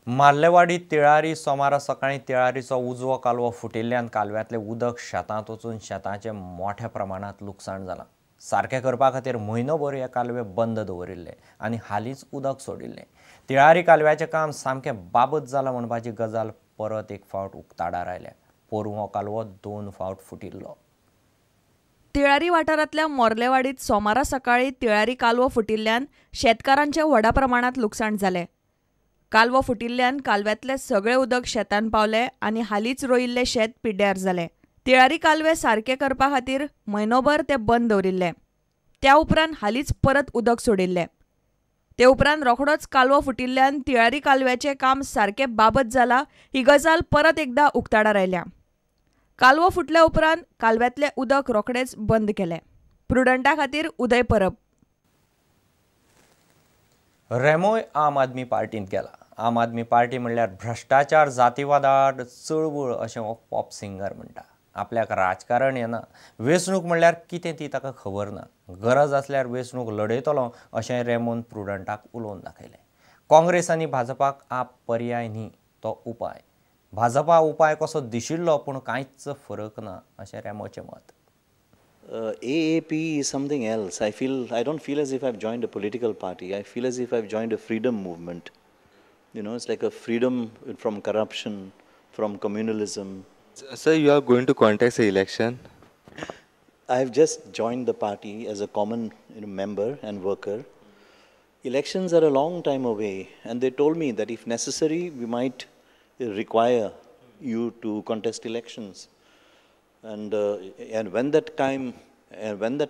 मार्लेवाडी तिळारी सोमारा सकाळी तिळारीचो उजवो कालवो फुटिल्ल्यान कालव्यातले उदक शेतांत वचून शेतांचे मोठ्या प्रमाणात लुकसाण जालां। सारके करपा खातीर म्हयनोभर हे कालवे बंद दवरिल्ले आनी हालींच उदक सोडिल्लें। तिळारी कालव्याचें काम सामकें बाबत जालां म्हणपाची गजाल परत एक फावट उक्ताडार आयल्या। पोरूं हो कालवो 2 फावट फुटिल्लो। तिळारी वाठारांतल्या मोर्लेवाडीत सोमारा सकाळी तिळारी कालवो फुटिल्ल्यान शेतकारांचे व्हडा प्रमाणात लुकसाण जालें। कालवो फुटिल्ल्यान कालव्यातले सगळे उदक शेतांत पावले आनी हालींच रोयिल्लें शेत पिड्ड्यार जालें। तिळारी कालवे सारके करपा खातीर म्हयनोभर ते बंद दवरिल्ले। त्या उपरांत हालींच परत उदक सोडिल्लें। ते उपरांत रोखडोच कालवो फुटिल्ल्यान तिळारी कालव्याचें काम सारकें बाबत जालां ही गजाल परत एकदां उक्ताडार आयल्या। कालवो फुटल्या उपरांत कालव्यातलें उदक रोखडेंच बंद केलें। प्रुडंटा खातीर उदय परब। रेमोय आम आदमी पार्टींत गेला। आम आदमी पार्टी म्हणल्यार भ्रश्टाचार जातीवाद आड चळवळ अशें हो पॉप सिंगर म्हणटा। आपल्याक राजकारण येना, वेंचणूक म्हणल्यार कितें ती ताका खबर ना। गरज आसल्यार वेंचणूक लडयतलो अशें रेमोन प्रुडंटाक उलोवन दाखयलें। काँग्रेस आनी भाजपाक आप पर्याय न्ही, तो उपाय। भाजपा उपाय कसो दिशिल्लो पूण कांयच फरक ना अशें रेमोचें मत। AAP is something else. I don't feel as if I've joined a political party. I feel as if I've joined a freedom movement. You know, it's like a freedom from corruption, from communalism. Sir, you are going to contest the election? I've just joined the party as a common member and worker. Elections are a long time away, and they told me that if necessary, we might require you to contest elections. And when that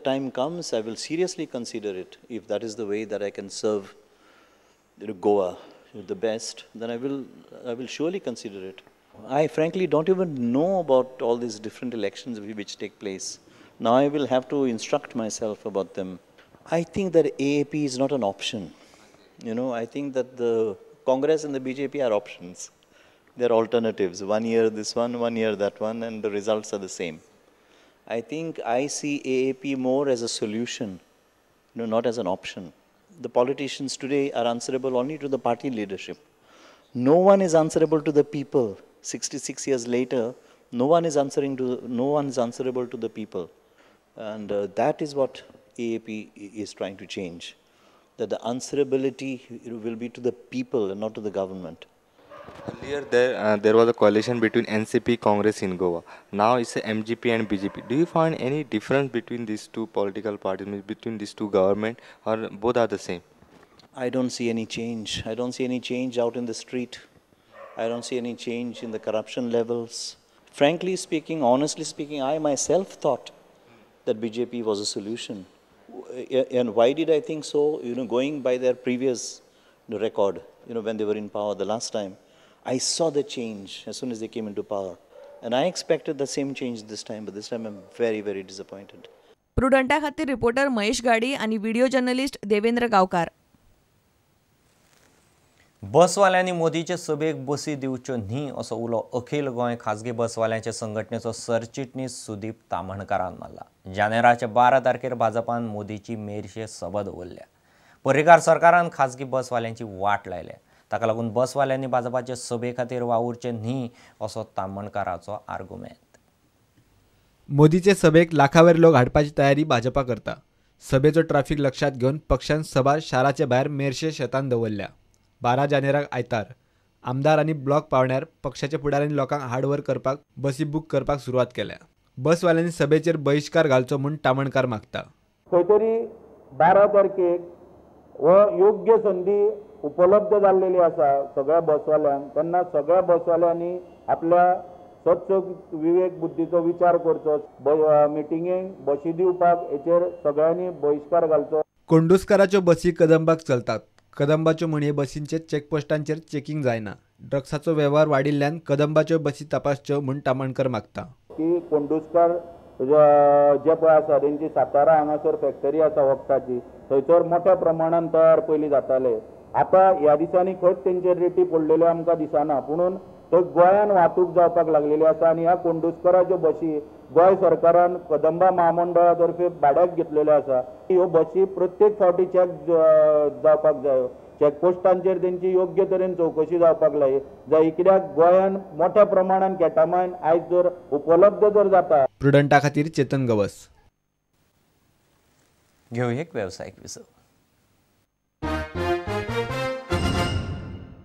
time comes, I will seriously consider it. If that is the way that I can serve Goa the best, then I will surely consider it. I frankly don't even know about all these different elections which take place. Now I will have to instruct myself about them. I think that AAP is not an option. You know, I think that the Congress and the BJP are options. They're alternatives. 1 year this one, 1 year that one, and the results are the same. I think I see AAP more as a solution, not as an option. The politicians today are answerable only to the party leadership. No one is answerable to the people. 66 years later, no one is answerable to the people. And that is what AAP is trying to change. That the answerability will be to the people and not to the government. Earlier there was a coalition between NCP Congress in Goa. Now it's a MGP and BJP. Do you find any difference between these two political parties, between these two governments, or both are the same? I don't see any change. I don't see any change out in the street. I don't see any change in the corruption levels. Frankly speaking, honestly speaking, I myself thought that BJP was a solution. And why did I think so? Going by their previous record, when they were in power the last time, I saw the change as soon as they came into power. And I expected the same change this time, but this time I'm very, very disappointed. प्रुडंटा खातीर reporter Mahesh गाडी आनी video journalist Devendra गांवकार। बसवाल्यांनी मोदीचे सभेक बसी दिवच्यो न्ही असो उलो अखिल गोंय खाजगी बसवाल्यांचे संघटनेचो सरचिटणीस सुदीप तामणकारान मारला। जानेराचे 12 तारखेर भाजपान मोदीची मेरशे सभा दवरल्या। पर्रीकार सरकारान खाजगी बसवाल्यांची वाट लायल्या। ताका लागून बसवाल्यांनी भाजपाचे सभे खातीर वावुरचे न्ही असो तामणकाराचो आर्ग्युमेंट। मोदीचे सभेक लाखावयर लोक हाडपाची तयारी भाजपा करता। सभेचो ट्रॅफिक लक्षात घेवन पक्षान सभा शाराचे भायर मेरशे शेतान दवरल्या। 12 जानेराक आयतार आमदार आनी ब्लॉक पावण्यार पक्षाच्या फुडाऱ्यांनी लोकांक हार्डवर्क करपाक बसी बूक करपाक सुरवात केल्या। बसवाल्यांनी सभेचेर बहिष्कार घालचो म्हूण तामणकार मागता। खंय तरी 12 तारखेक योग्य संधी उपलब्ध जाल्लेली आसा सगळ्या बसवाल्यांक। तेन्ना सगळ्या बसवाल्यांनी आपल्या सदचो विवेक बुद्धीचो विचार करचो। मिटिंगेक बसी दिवपाक हेचेर सगळ्यांनी बहिष्कार घालचो। कोंडूसकाराच्यो बसी कदंबाक चलतात। कदंबाच्यो म्हणये बसींचे चेकपोस्टांचेर चेकिंग जायना। ड्रग्साचो वेव्हार वाडिल्ल्यान कदंबाच्यो बसी तपासच्यो म्हूण तामणकर मागता। की कोंडूसकार जे पळय आसा तेंची सातारा हांगासर फॅक्टरी आसा वखदाची, थंयसर मोठ्या प्रमाणात तयार पयलीं जाताले। आतां ह्या दिसांनी खंयच तेंचेर रेटी पडलेल्यो आमकां दिसना, पुणून थंय गोंयान वाहतूक जावपाक लागलेली आसा। आनी ह्या कोंडूसकाराच्यो बसी गोंय सरकारान कदंबा महामंडळा तर्फे भाड्याक घेतलेल्यो आसा। ह्यो बसी प्रत्येक फावटी चॅक जावपाक जायो। चॅकपोस्टांचेर तेंची योग्य तरेन चवकशी जावपाक जाय, कित्याक गोंयान मोठ्या प्रमाणान केटामायन आयज जर उपलब्ध जर जाता. प्रुडंटा खातीर चेतन गवस. घेऊ एक व्यावसायिक विसव.